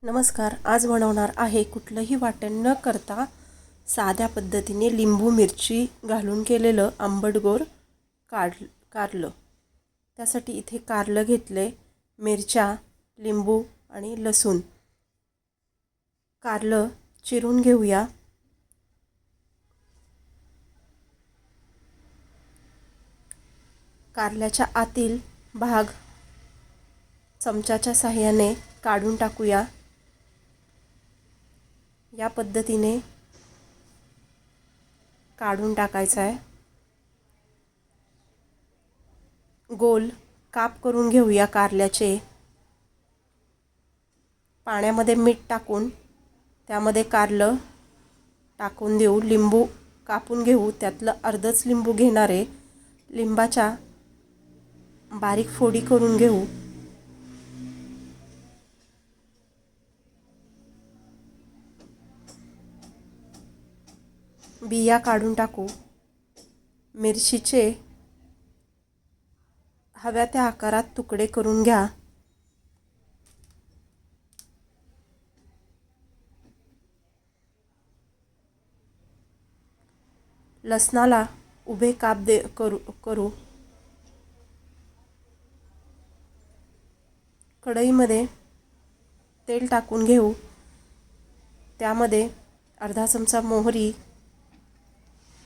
नमस्कार. आज बनवणार आहे कुठलंही वाटण न करता साध्या पद्धतीने लिंबू मिरची घालून केलेलं आंबट गोड कारलं. त्यासाठी इथे कारलं घेतले, मिरच्या, लिंबू आणि लसूण. कारलं चिरून घेऊया. कारल्याच्या आतील भाग चमच्याच्या साहाय्याने काढून टाकूया. या पद्धतीने काढून टाकायचा आहे. गोल काप करून घेऊया कारल्याचे. पाण्यामध्ये मीठ टाकून त्यामध्ये कारलं टाकून देऊ. लिंबू कापून घेऊ. त्यातलं अर्धच लिंबू घेणार आहे. लिंबाच्या बारीक फोडी करून घेऊ. बिया काढून टाकू. मिरचीचे हव्या त्या आकारात तुकडे करून घ्या. लसणाला उभे काप करू. कढईमध्ये तेल टाकून घेऊ. त्यामध्ये अर्धा चमचा मोहरी,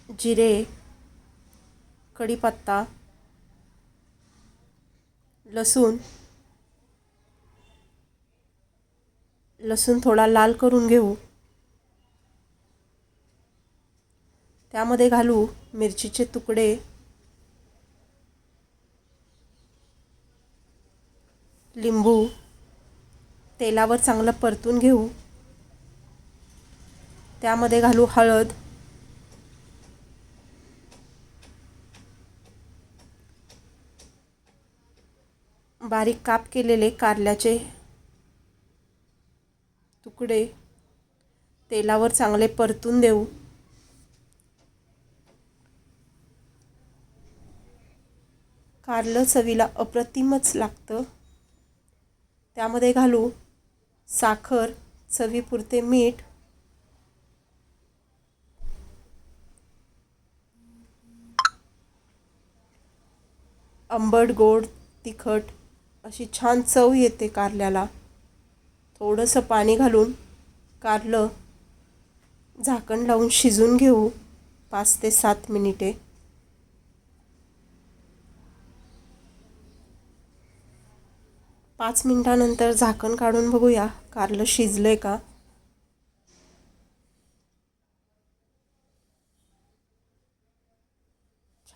जिरे, कढीपत्ता, लसूण थोडा लाल करून घेऊ. त्यामध्ये घालू मिरचीचे तुकडे, लिंबू. तेलावर चांगलं परतून घेऊ. त्यामध्ये घालू हळद, बारीक काप केलेले कारल्याचे तुकडे तेलावर चांगले परतून देऊ. कारलं चवीला अप्रतिमच लागतं. त्यामध्ये घालू साखर, चवीपुरते मीठ, आंबट गोड तिखट अशी छान चव येते कारल्याला. थोडंसं पाणी घालून कारलं झाकण लावून शिजून घेऊ 5 ते 7 मिनिटे. पाच मिनिटानंतर झाकण काढून बघूया कारलं शिजलंय का.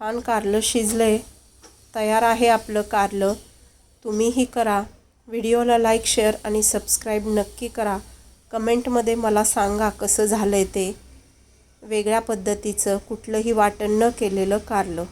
छान कारलं शिजलंय. तयार आहे आपलं कारलं. तुम्हीही करा. व्हिडिओला लाईक, शेअर आणि सबस्क्राईब नक्की करा. कमेंटमध्ये मला सांगा कसं झालंय ते. वेगळ्या पद्धतीचं कुठलंही वाटण न केलेलं कारलं.